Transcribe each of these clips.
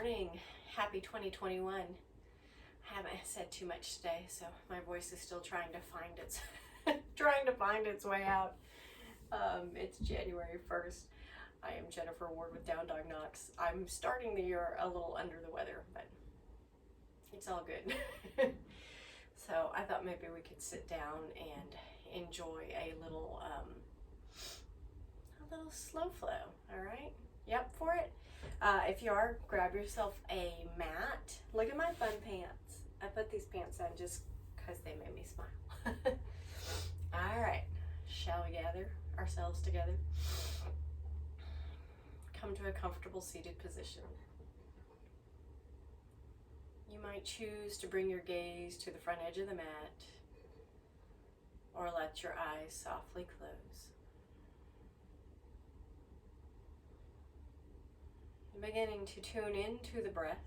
morning. Happy 2021. I haven't said too much today, so my voice is still trying to find its way out. It's January 1st. I am Jennifer Ward with Down Dog Knocks. I'm starting the year a little under the weather, but it's all good. So I thought maybe we could sit down and enjoy a little slow flow. All right? You up for it? If you are, grab yourself a mat. Look at my fun pants. I put these pants on just because they made me smile. All right. Shall we gather ourselves together? Come to a comfortable seated position. You might choose to bring your gaze to the front edge of the mat or let your eyes softly close. Beginning to tune into the breath,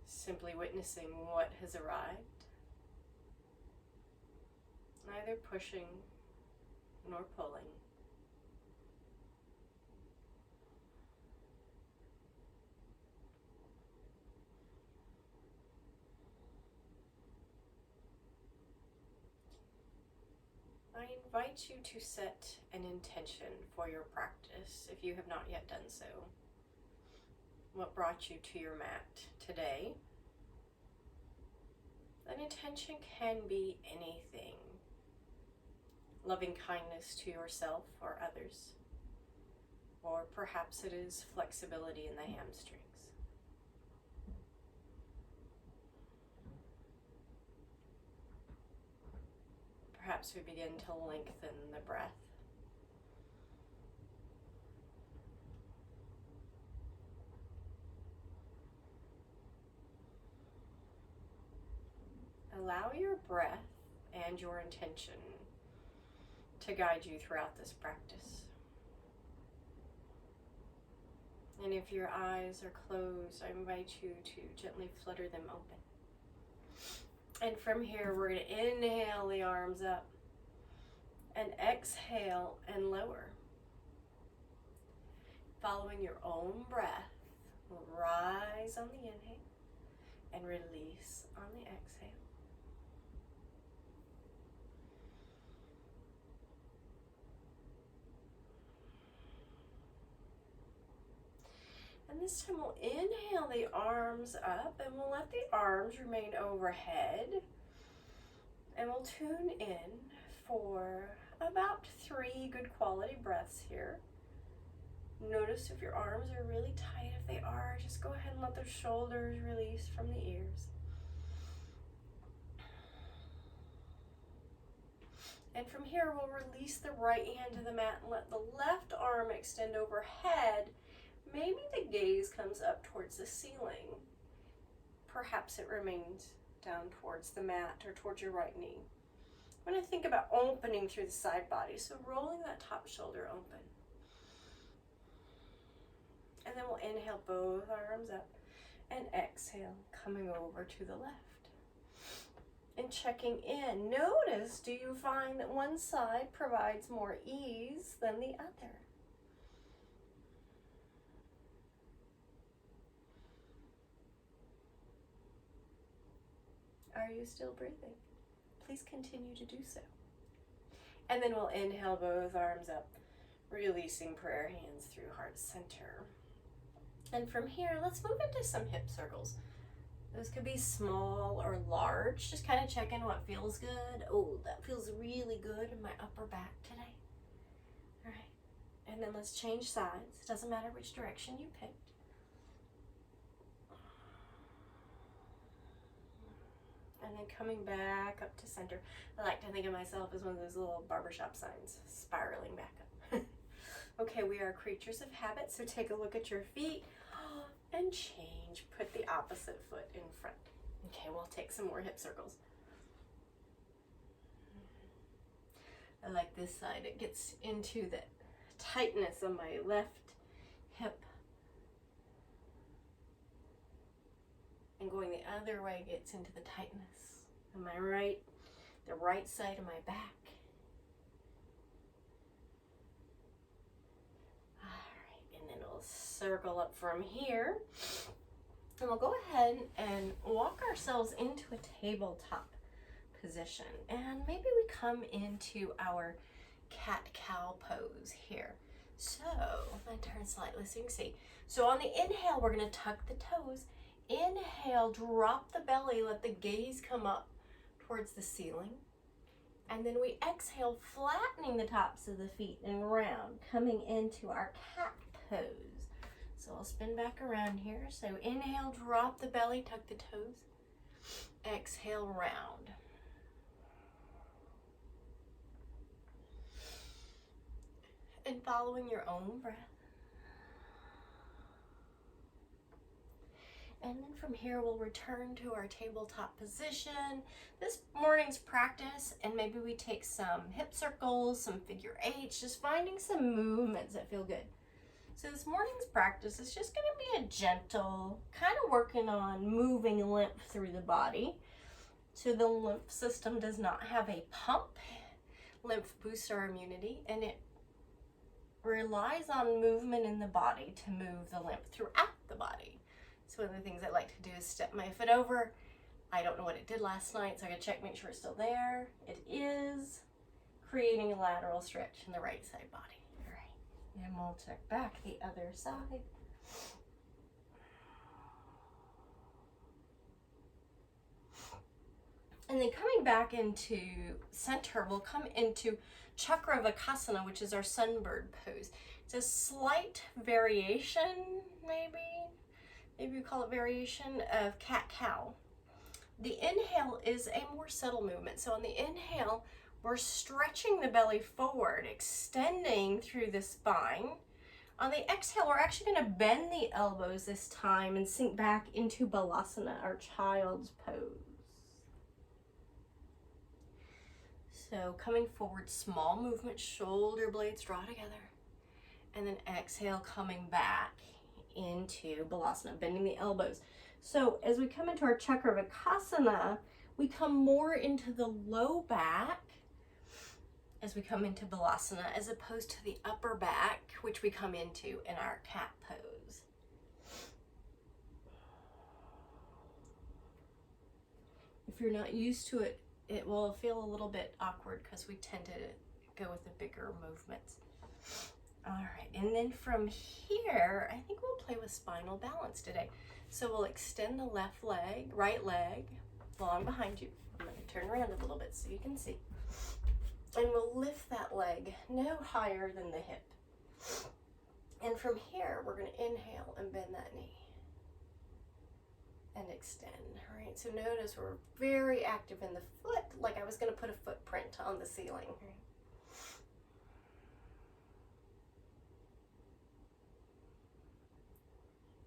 simply witnessing what has arrived, neither pushing nor pulling. I invite you to set an intention for your practice if you have not yet done so. What brought you to your mat today? An intention can be anything. Loving kindness to yourself or others. Or perhaps it is flexibility in the hamstrings. Perhaps we begin to lengthen the breath. Allow your breath and your intention to guide you throughout this practice. And if your eyes are closed, I invite you to gently flutter them open. And from here, we're going to inhale the arms up and exhale and lower. Following your own breath, rise on the inhale and release on the exhale. And this time we'll inhale the arms up and we'll let the arms remain overhead. And we'll tune in for about 3 good quality breaths here. Notice if your arms are really tight. If they are, just go ahead and let the shoulders release from the ears. And from here, we'll release the right hand to the mat and let the left arm extend overhead. Maybe the gaze comes up towards the ceiling. Perhaps it remains down towards the mat or towards your right knee. I'm going to think about opening through the side body, so rolling that top shoulder open. And then we'll inhale both arms up and exhale, coming over to the left. And checking in, notice, do you find that one side provides more ease than the other? Are you still breathing? Please continue to do so. And then we'll inhale both arms up, releasing prayer hands through heart center. And from here, let's move into some hip circles. Those could be small or large. Just kind of check in what feels good. Oh, that feels really good in my upper back today. All right. And then let's change sides. It doesn't matter which direction you picked. And then coming back up to center. I like to think of myself as one of those little barbershop signs, spiraling back up. Okay, we are creatures of habit, so take a look at your feet and change. Put the opposite foot in front. Okay, we'll take some more hip circles. I like this side. It gets into the tightness of my left hip. And going the other way gets into the tightness of my right, the right side of my back. All right, and then we'll circle up from here. And we'll go ahead and walk ourselves into a tabletop position. And maybe we come into our cat-cow pose here. So, I'm going to turn slightly so you can see. So on the inhale, we're going to tuck the toes. Inhale, drop the belly, let the gaze come up towards the ceiling. And then we exhale, flattening the tops of the feet and round, coming into our cat pose. So I'll spin back around here. So inhale, drop the belly, tuck the toes. Exhale, round. And following your own breath. And then from here, we'll return to our tabletop position. This morning's practice, and maybe we take some hip circles, some figure eights, just finding some movements that feel good. So this morning's practice is just going to be a gentle, kind of working on moving lymph through the body. So the lymph system does not have a pump. Lymph boosts our immunity, and it relies on movement in the body to move the lymph throughout the body. So one of the things I like to do is step my foot over. I don't know what it did last night, so I gotta check, make sure it's still there. It is, creating a lateral stretch in the right side body. All right, and we'll check back the other side. And then coming back into center, we'll come into Chakravakasana, which is our sunbird pose. It's a slight variation, maybe we call it variation of cat-cow. The inhale is a more subtle movement. So on the inhale, we're stretching the belly forward, extending through the spine. On the exhale, we're actually going to bend the elbows this time and sink back into Balasana, our child's pose. So coming forward, small movement, shoulder blades draw together. And then exhale, coming back into Balasana, bending the elbows. So as we come into our Chakravakasana, we come more into the low back as we come into Balasana, as opposed to the upper back, which we come into in our cat pose. If you're not used to it, it will feel a little bit awkward because we tend to go with the bigger movements. All right, and then from here, I think we'll play with spinal balance today. So we'll extend the left leg, right leg, long behind you. I'm going to turn around a little bit so you can see. And we'll lift that leg no higher than the hip. And from here, we're going to inhale and bend that knee. And extend, all right? So notice we're very active in the foot, like I was going to put a footprint on the ceiling.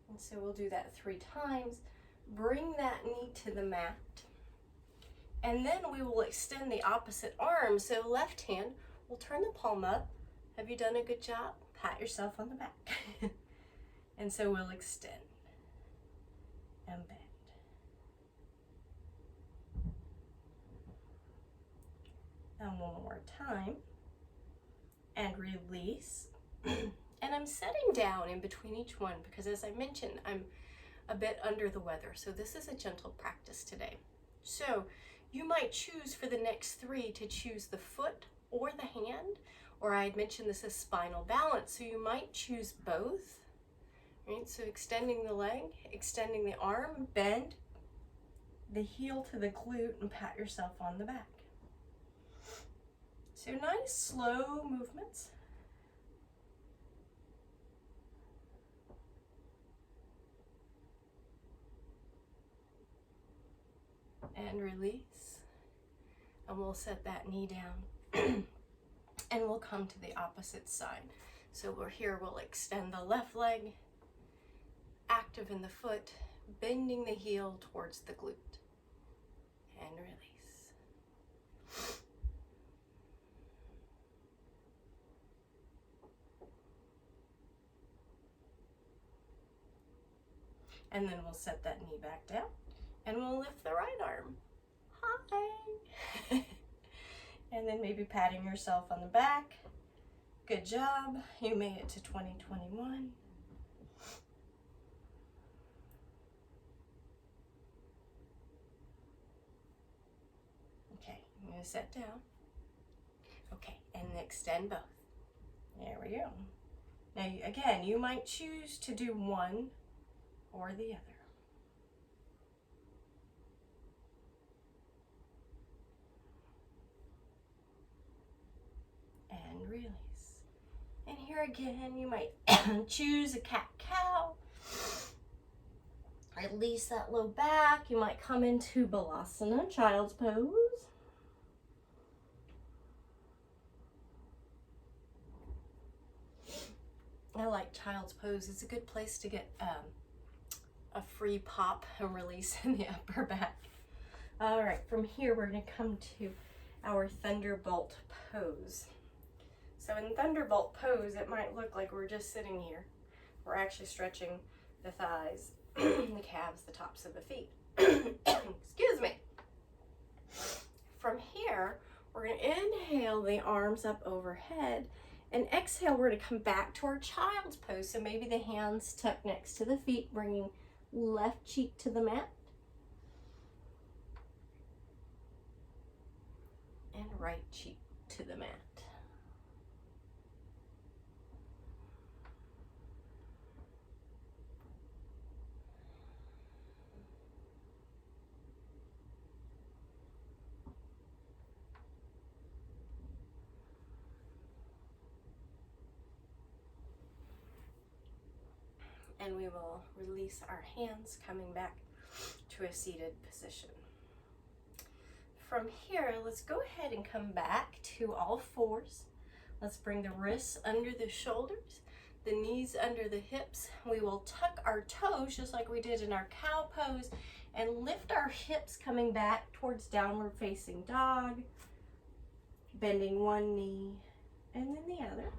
And so we'll do that 3 times. Bring that knee to the mat. And then we will extend the opposite arm. So left hand, we'll turn the palm up. Have you done a good job? Pat yourself on the back. And so we'll extend and bend. And one more time. And release. And I'm setting down in between each one because, as I mentioned, I'm a bit under the weather. So this is a gentle practice today. So you might choose for the next 3 to choose the foot or the hand, or I had mentioned this is spinal balance. So you might choose both, right? So extending the leg, extending the arm, bend the heel to the glute and pat yourself on the back. So nice slow movements. And release, and we'll set that knee down and we'll come to the opposite side. So we're here, we'll extend the left leg, active in the foot, bending the heel towards the glute, and release. And then we'll set that knee back down. And we'll lift the right arm. Hi. And then maybe patting yourself on the back. Good job. You made it to 2021. to set down. Okay, and extend both. There we go. Now, again, you might choose to do one or the other. And release. And here again, you might choose a cat-cow. Release that low back. You might come into Balasana, child's pose. I like child's pose. It's a good place to get a free pop and release in the upper back. All right, from here we're going to come to our thunderbolt pose. So in thunderbolt pose, it might look like we're just sitting here. We're actually stretching the thighs, the calves, the tops of the feet. Excuse me. From here, we're going to inhale the arms up overhead, and exhale, we're going to come back to our child's pose. So maybe the hands tucked next to the feet, bringing left cheek to the mat. And right cheek to the mat. And we will release our hands, coming back to a seated position. From here, let's go ahead and come back to all fours. Let's bring the wrists under the shoulders, the knees under the hips. We will tuck our toes just like we did in our cow pose and lift our hips, coming back towards downward facing dog, bending one knee and then the other.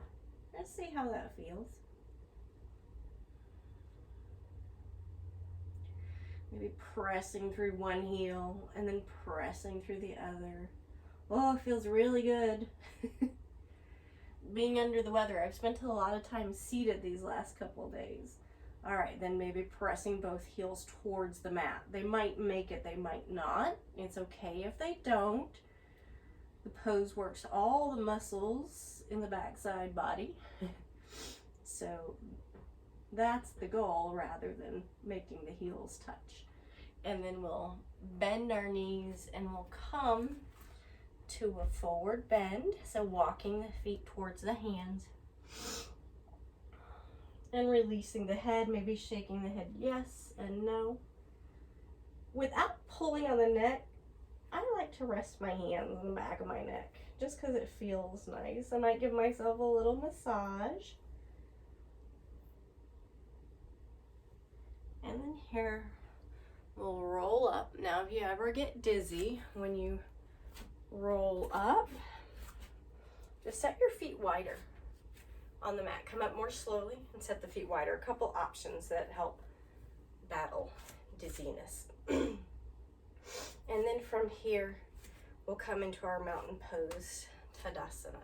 Let's see how that feels. Maybe pressing through one heel and then pressing through the other. Oh, it feels really good. Being under the weather, I've spent a lot of time seated these last couple of days. All right, then maybe pressing both heels towards the mat. They might make it, they might not. It's okay if they don't. The pose works all the muscles in the backside body. So that's the goal, rather than making the heels touch. And then we'll bend our knees and we'll come to a forward bend. So walking the feet towards the hands and releasing the head, maybe shaking the head yes and no. Without pulling on the neck, I like to rest my hands in the back of my neck just because it feels nice. I might give myself a little massage. And then here, we'll roll up. Now, if you ever get dizzy when you roll up, just set your feet wider on the mat. Come up more slowly and set the feet wider. A couple options that help battle dizziness. And then from here, we'll come into our mountain pose, Tadasana.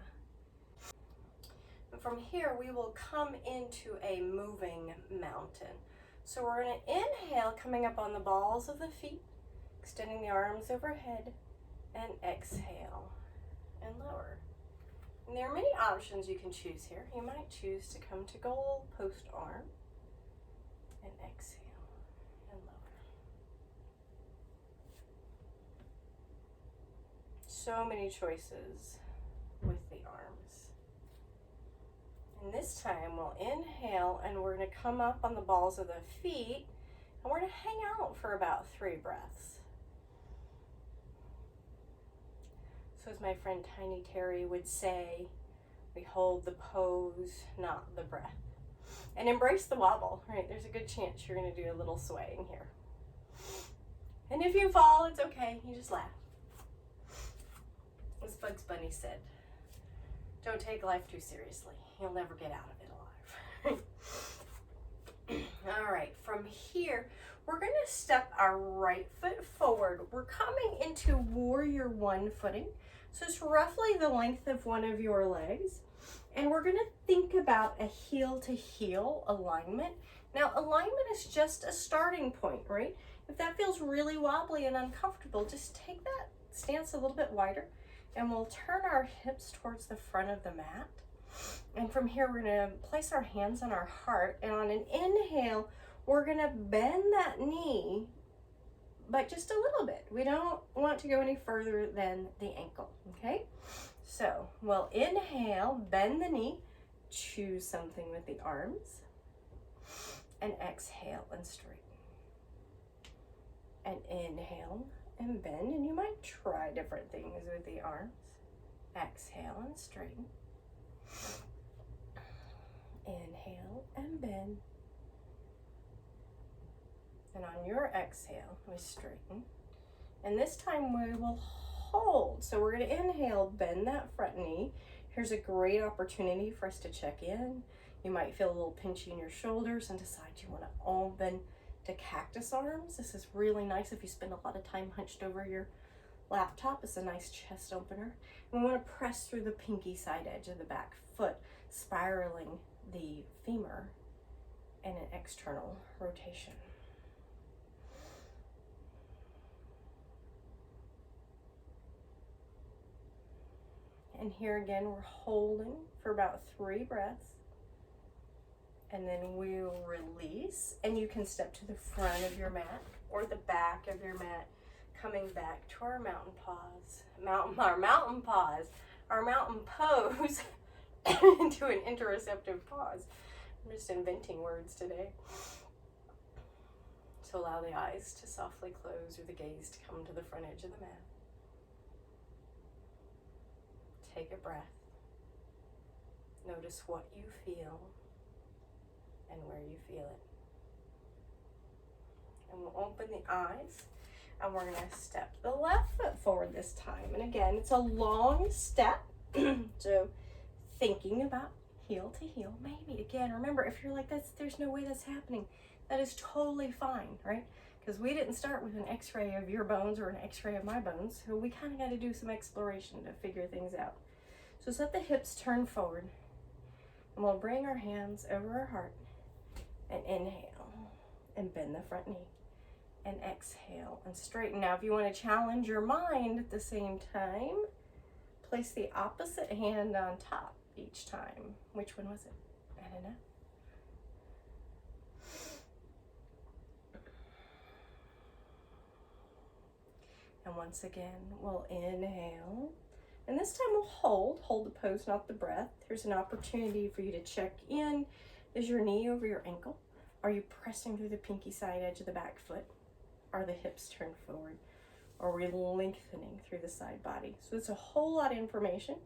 And from here, we will come into a moving mountain. So we're going to inhale, coming up on the balls of the feet, extending the arms overhead, and exhale and lower. And there are many options you can choose here. You might choose to come to goal post arm and exhale and lower. So many choices with the arms. And this time we'll inhale and we're going to come up on the balls of the feet and we're going to hang out for about 3 breaths. So as my friend Tiny Terry would say, we hold the pose, not the breath. And embrace the wobble, right? There's a good chance you're going to do a little swaying here. And if you fall, it's okay. You just laugh. As Bugs Bunny said, don't take life too seriously. You'll never get out of it alive. All right, from here, we're going to step our right foot forward. We're coming into warrior one footing. So it's roughly the length of one of your legs. And we're going to think about a heel to heel alignment. Now, alignment is just a starting point, right? If that feels really wobbly and uncomfortable, just take that stance a little bit wider. And we'll turn our hips towards the front of the mat. And from here, we're gonna place our hands on our heart. And on an inhale, we're gonna bend that knee, but just a little bit. We don't want to go any further than the ankle, okay? So we'll inhale, bend the knee, choose something with the arms, and exhale and straighten. And inhale and bend, and you might try different things with the arms. Exhale and straighten. Inhale and bend. And on your exhale, we straighten. And this time we will hold. So we're going to inhale, bend that front knee. Here's a great opportunity for us to check in. You might feel a little pinchy in your shoulders and decide you want to open to cactus arms. This is really nice if you spend a lot of time hunched over your laptop. It's a nice chest opener. And we want to press through the pinky side edge of the back foot, spiraling the femur in an external rotation. And here again, we're holding for about 3 breaths. And then we'll release. And you can step to the front of your mat or the back of your mat, coming back to our mountain pause. Our mountain pose into an interoceptive pause. I'm just inventing words today. So allow the eyes to softly close or the gaze to come to the front edge of the mat. Take a breath. Notice what you feel and where you feel it. And we'll open the eyes, and we're going to step the left foot forward this time. And again, it's a long step. So thinking about heel to heel, maybe. Again, remember, if you're like, there's no way that's happening, that is totally fine, right? Because we didn't start with an x-ray of your bones or an x-ray of my bones. So we kind of got to do some exploration to figure things out. So just let the hips turn forward. And we'll bring our hands over our heart. And inhale. And bend the front knee. And exhale and straighten. Now, if you want to challenge your mind at the same time, place the opposite hand on top each time. Which one was it? I don't know. And once again, we'll inhale. And this time we'll hold the pose, not the breath. Here's an opportunity for you to check in. Is your knee over your ankle? Are you pressing through the pinky side edge of the back foot? Are the hips turned forward? Are we lengthening through the side body? So it's a whole lot of information.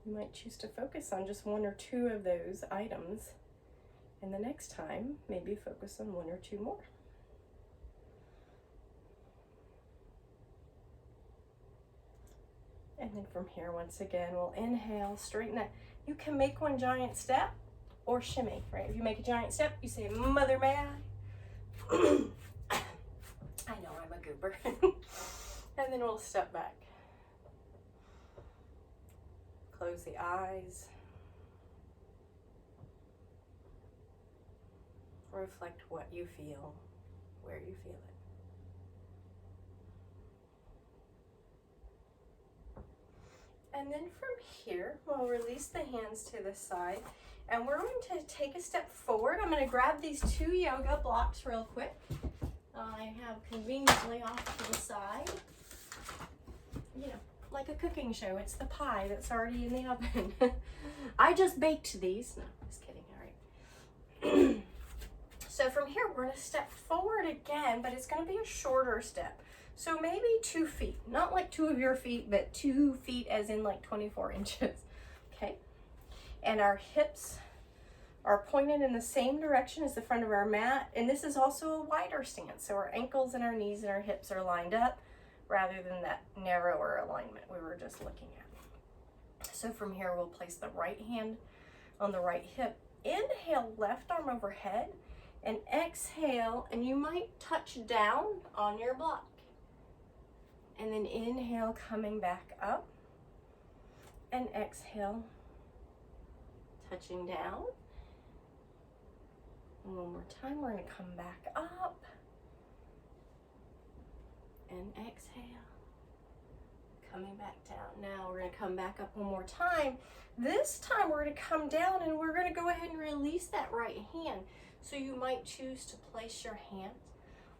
You might choose to focus on just 1 or 2 of those items. And the next time, maybe focus on 1 or 2 more. And then from here, once again, we'll inhale, straighten that. You can make one giant step or shimmy, right? If you make a giant step, you say, Mother, may I? I know I'm a goober. And then we'll step back. Close the eyes. Reflect what you feel, where you feel it. And then from here, we'll release the hands to the side. And we're going to take a step forward. I'm going to grab these 2 yoga blocks real quick. I have conveniently off to the side. You know, like a cooking show. It's the pie that's already in the oven. I just baked these. No, just kidding. All right. So from here, we're going to step forward again, but it's going to be a shorter step. So maybe 2 feet, not like 2 of your feet, but 2 feet as in like 24 inches, okay? And our hips are pointed in the same direction as the front of our mat. And this is also a wider stance. So our ankles and our knees and our hips are lined up rather than that narrower alignment we were just looking at. So from here, we'll place the right hand on the right hip. Inhale, left arm overhead, and exhale, and you might touch down on your block. And then inhale, coming back up, and exhale, touching down. And one more time, we're going to come back up, and exhale, Coming back down. Now we're going to come back up one more time. This time we're going to come down and we're going to go ahead and release that right hand. So you might choose to place your hands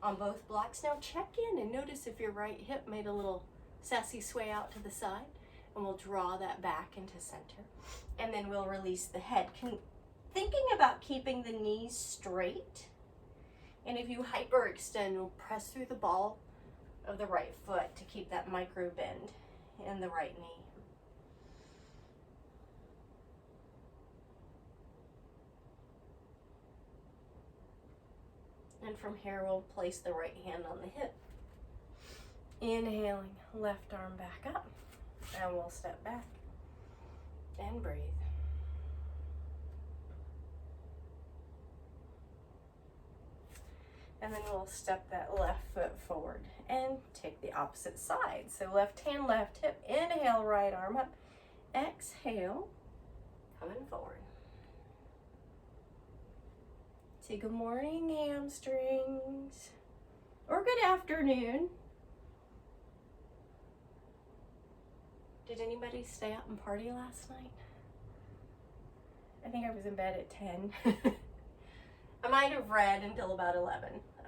on both blocks. Now check in and notice if your right hip made a little sassy sway out to the side, and we'll draw that back into center. And then we'll release the head. Thinking about keeping the knees straight. And if you hyperextend, we'll press through the ball of the right foot to keep that micro bend in the right knee. And from here, we'll place the right hand on the hip. Inhaling, left arm back up, and we'll step back and breathe. And then we'll step that left foot forward and take the opposite side. So left hand, left hip, inhale, right arm up, exhale, coming forward. Say good morning, hamstrings, or good afternoon. Did anybody stay up and party last night? I think I was in bed at 10. I might have read until about 11. So,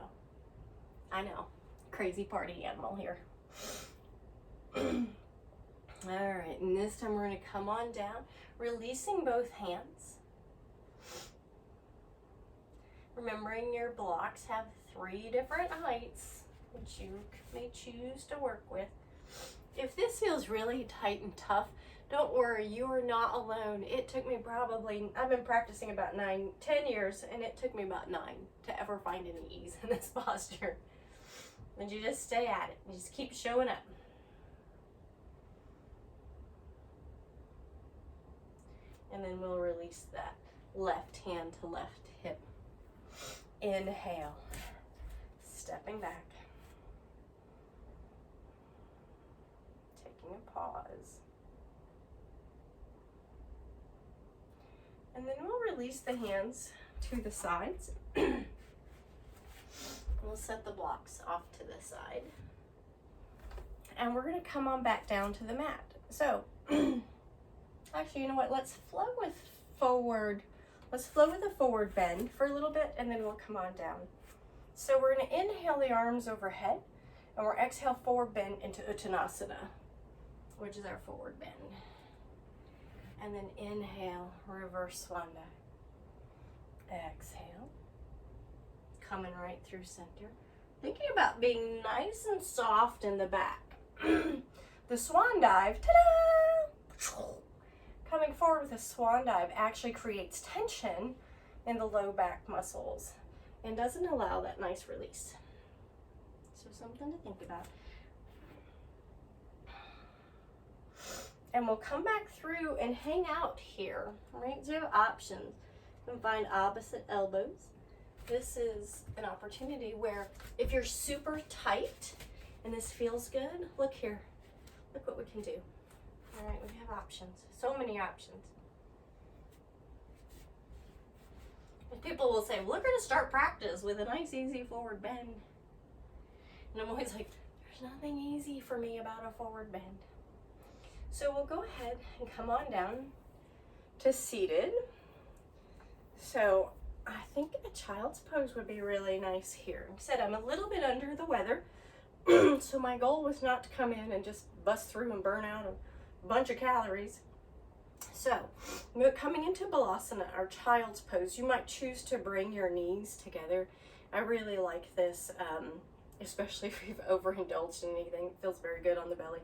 I know, crazy party animal here. All right, and this time we're going to come on down, releasing both hands. Remembering your blocks have 3 different heights, which you may choose to work with. If this feels really tight and tough, don't worry, you are not alone. It took me I've been practicing about 10 years, and it took me about 9 to ever find any ease in this posture. And you just stay at it, you just keep showing up. And then we'll release that left hand to left hip. Inhale, stepping back. Taking a pause. And then we'll release the hands to the sides. We'll set the blocks off to the side. And we're going to come on back down to the mat. So, actually, you know what? Let's flow with a forward bend for a little bit, and then we'll come on down. So we're going to inhale the arms overhead, and we'll exhale forward bend into Uttanasana, which is our forward bend. And then inhale, reverse swan dive. Exhale, coming right through center. Thinking about being nice and soft in the back. The swan dive, ta-da! Coming forward with a swan dive actually creates tension in the low back muscles and doesn't allow that nice release. So something to think about. And we'll come back through and hang out here, right? So you have options. You can find opposite elbows. This is an opportunity where if you're super tight and this feels good, look here. Look what we can do. All right, we have options. So many options. And people will say, well, we're going to start practice with a nice, easy forward bend. And I'm always like, there's nothing easy for me about a forward bend. So we'll go ahead and come on down to seated. So I think a child's pose would be really nice here. Like I said, I'm a little bit under the weather. So my goal was not to come in and just bust through and burn out a bunch of calories. So coming into Balasana, our child's pose, you might choose to bring your knees together. I really like this, especially if you've overindulged in anything. It feels very good on the belly.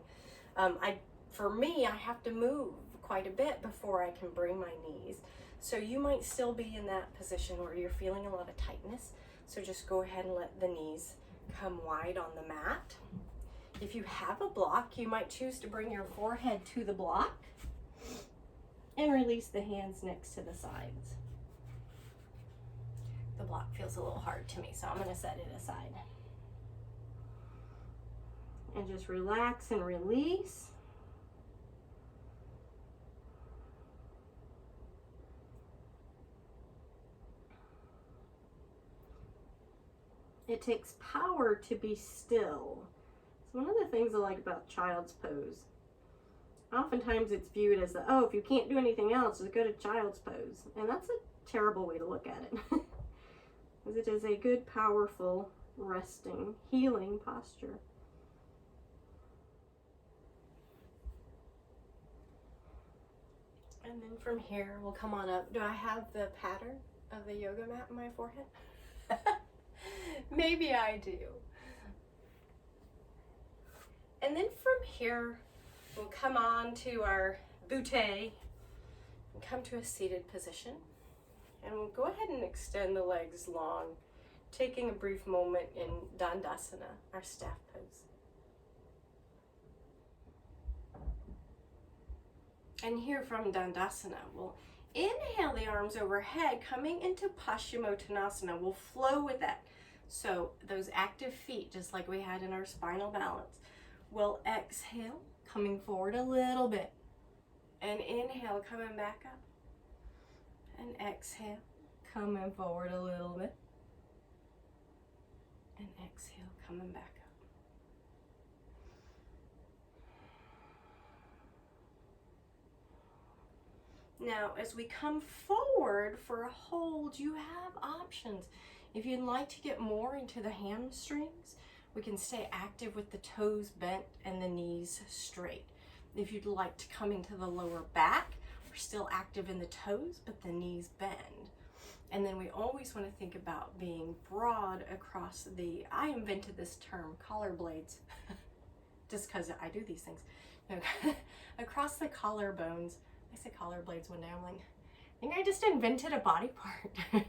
For me, I have to move quite a bit before I can bring my knees. So you might still be in that position where you're feeling a lot of tightness. So just go ahead and let the knees come wide on the mat. If you have a block, you might choose to bring your forehead to the block and release the hands next to the sides. The block feels a little hard to me, so I'm going to set it aside. And just relax and release. It takes power to be still. It's one of the things I like about child's pose. Oftentimes it's viewed as, oh, if you can't do anything else, just go to child's pose. And that's a terrible way to look at it. Because it is a good, powerful, resting, healing posture. And then from here, we'll come on up. Do I have the pattern of the yoga mat on my forehead? Maybe I do. And then from here, we'll come on to our butte and come to a seated position. And we'll go ahead and extend the legs long, taking a brief moment in Dandasana, our staff pose. And here from Dandasana, we'll inhale the arms overhead, coming into Paschimottanasana. We'll flow with that. So those active feet, just like we had in our spinal balance. We'll exhale, coming forward a little bit. And inhale, coming back up. And exhale, coming forward a little bit. And exhale, coming back up. Now, as we come forward for a hold, you have options. If you'd like to get more into the hamstrings, we can stay active with the toes bent and the knees straight. If you'd like to come into the lower back, we're still active in the toes, but the knees bend. And then we always want to think about being broad across the, I invented this term, collar blades, just because I do these things. Across the collarbones. I said collar blades one day, I'm like, I think I just invented a body part.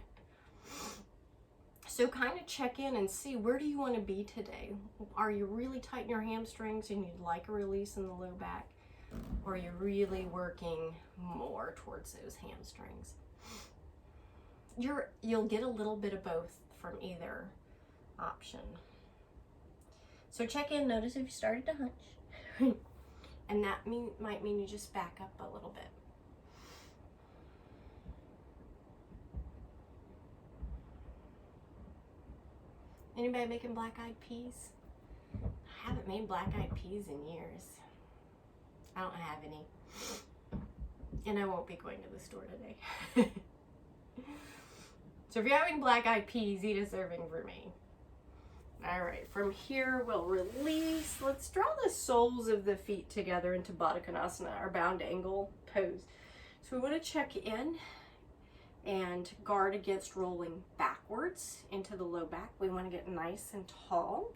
So kind of check in and see, where do you want to be today? Are you really tight in your hamstrings and you'd like a release in the low back? Or are you really working more towards those hamstrings? You'll get a little bit of both from either option. So check in, notice if you started to hunch. And that might mean you just back up a little bit. Anybody making black-eyed peas? I haven't made black-eyed peas in years. I don't have any. And I won't be going to the store today. So if you're having black-eyed peas, eat a serving for me. All right, from here we'll release. Let's draw the soles of the feet together into Baddha Konasana, our bound angle pose. So we want to check in and guard against rolling backwards into the low back. We want to get nice and tall.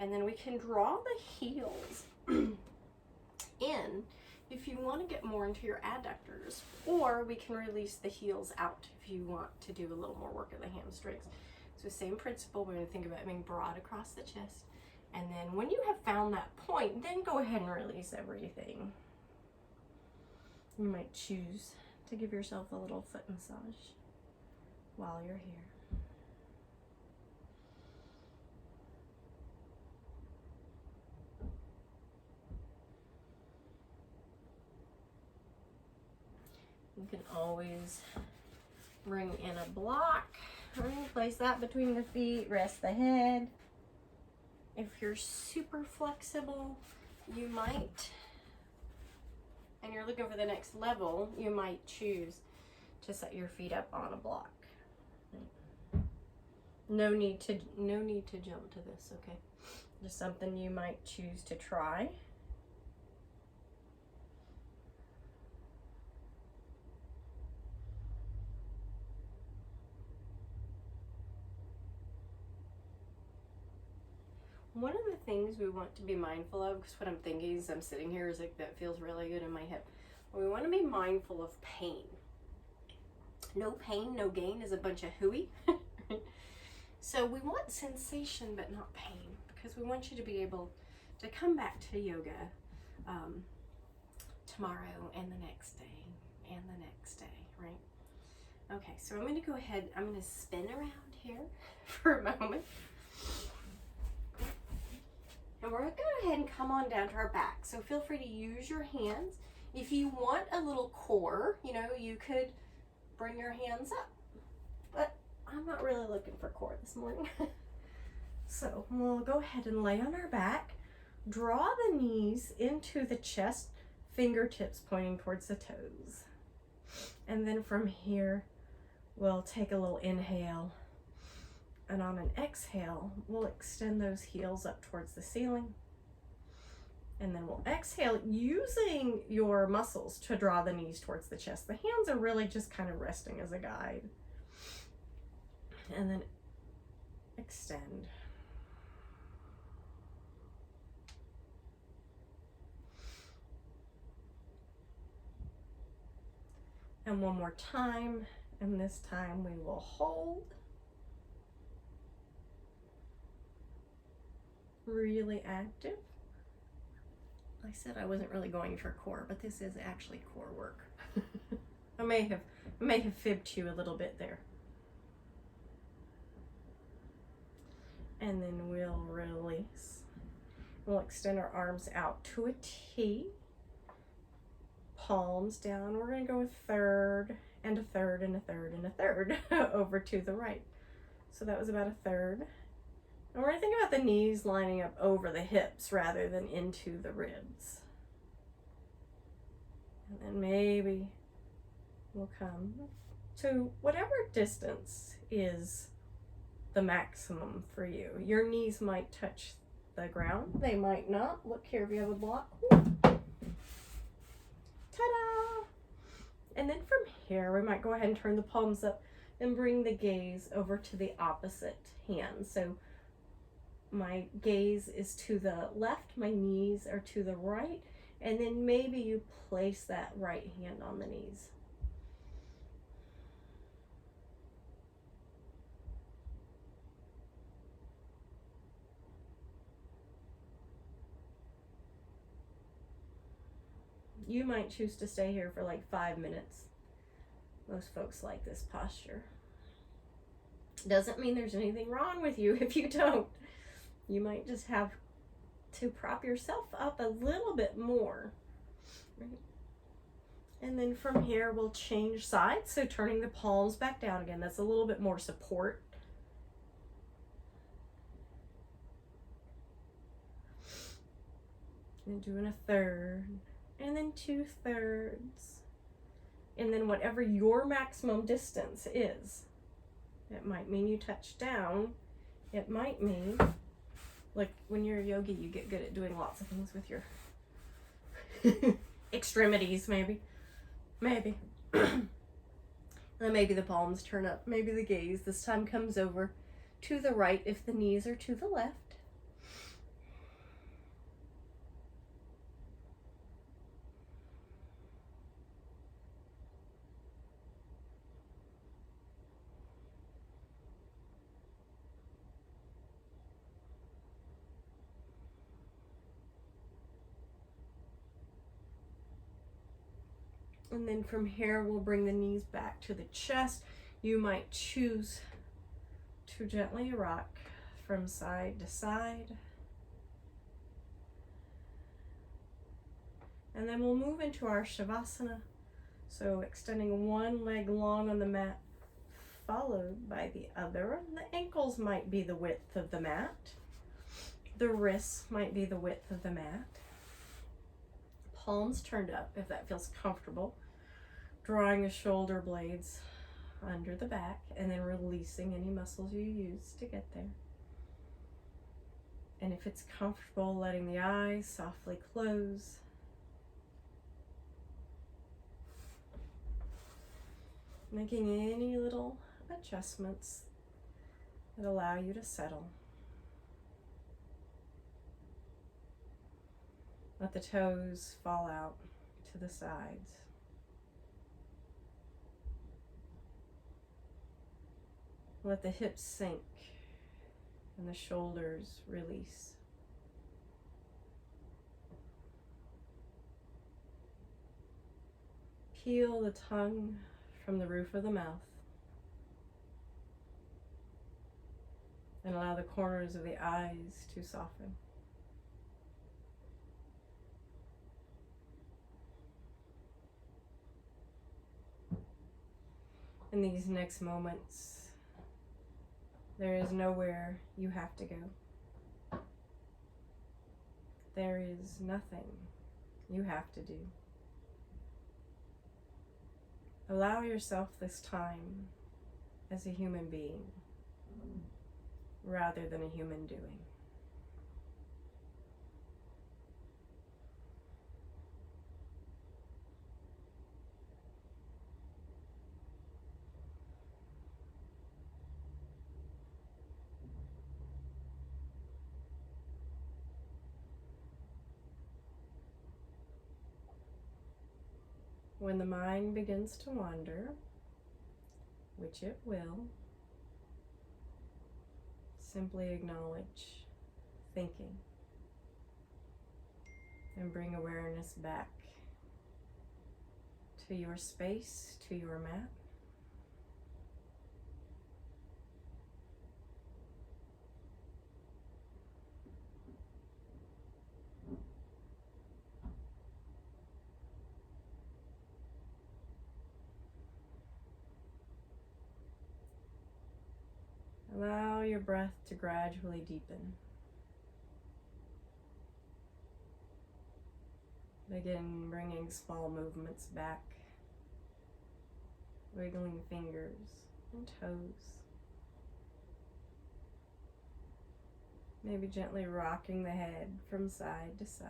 And then we can draw the heels in if you want to get more into your adductors, or we can release the heels out if you want to do a little more work of the hamstrings. So same principle, we're going to think about being broad across the chest. And then when you have found that point, then go ahead and release everything. You might choose to give yourself a little foot massage while you're here. You can always bring in a block. Place that between the feet, rest the head. If you're super flexible, you might, and you're looking for the next level, you might choose to set your feet up on a block. No need to jump to this, okay? Just something you might choose to try. One of the things we want to be mindful of, because what I'm thinking as I'm sitting here is like, that feels really good in my hip. We want to be mindful of pain. No pain, no gain is a bunch of hooey. So we want sensation but not pain, because we want you to be able to come back to yoga tomorrow and the next day and the next day, right? Okay, so I'm going to go ahead, I'm going to spin around here for a moment. And we're going to go ahead and come on down to our back. So feel free to use your hands. If you want a little core, you know, you could bring your hands up. But I'm not really looking for core this morning. So we'll go ahead and lay on our back. Draw the knees into the chest, fingertips pointing towards the toes. And then from here, we'll take a little inhale. And on an exhale, we'll extend those heels up towards the ceiling. And then we'll exhale using your muscles to draw the knees towards the chest. The hands are really just kind of resting as a guide. And then extend. And one more time, and this time we will hold. Really active. I said I wasn't really going for core, but this is actually core work. I may have fibbed to you a little bit there. And then we'll release. We'll extend our arms out to a T. Palms down. We're going to go a third and a third and a third and a third over to the right. So that was about a third. And we're going to think about the knees lining up over the hips rather than into the ribs. And then maybe we'll come to whatever distance is the maximum for you. Your knees might touch the ground. They might not. Look here, we have a block. Ta-da! And then from here, we might go ahead and turn the palms up and bring the gaze over to the opposite hand. So my gaze is to the left, my knees are to the right, and then maybe you place that right hand on the knees. You might choose to stay here for like 5 minutes. Most folks like this posture. Doesn't mean there's anything wrong with you if you don't. You might just have to prop yourself up a little bit more. Right? And then from here, we'll change sides. So turning the palms back down again. That's a little bit more support. And doing a third. And then 2/3. And then whatever your maximum distance is. It might mean you touch down. It might mean, like when you're a yogi, you get good at doing lots of things with your extremities, maybe. Maybe. And then maybe the palms turn up. Maybe the gaze this time comes over to the right if the knees are to the left. And then from here, we'll bring the knees back to the chest. You might choose to gently rock from side to side. And then we'll move into our Shavasana. So extending one leg long on the mat, followed by the other. And the ankles might be the width of the mat. The wrists might be the width of the mat. Palms turned up if that feels comfortable. Drawing the shoulder blades under the back and then releasing any muscles you use to get there. And if it's comfortable, letting the eyes softly close. Making any little adjustments that allow you to settle. Let the toes fall out to the sides. Let the hips sink and the shoulders release. Peel the tongue from the roof of the mouth and allow the corners of the eyes to soften. In these next moments, there is nowhere you have to go. There is nothing you have to do. Allow yourself this time as a human being rather than a human doing. When the mind begins to wander, which it will, simply acknowledge thinking and bring awareness back to your space, to your mat. Allow your breath to gradually deepen. Begin bringing small movements back, wiggling fingers and toes. Maybe gently rocking the head from side to side.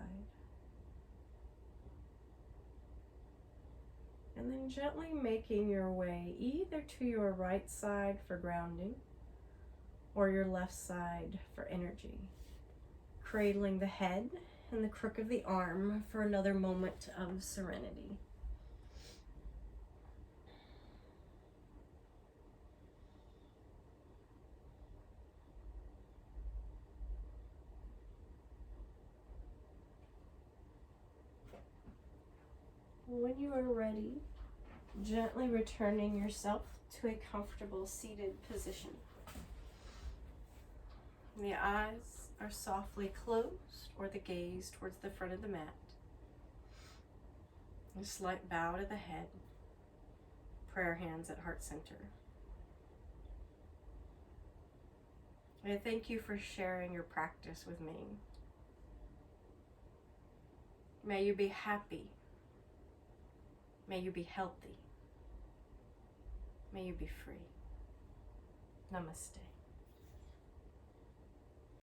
And then gently making your way either to your right side for grounding or your left side for energy. Cradling the head and the crook of the arm for another moment of serenity. When you are ready, gently returning yourself to a comfortable seated position. The eyes are softly closed or the gaze towards the front of the mat. A slight bow to the head, prayer hands at heart center. I thank you for sharing your practice with me. May you be happy. May you be healthy. May you be free. Namaste.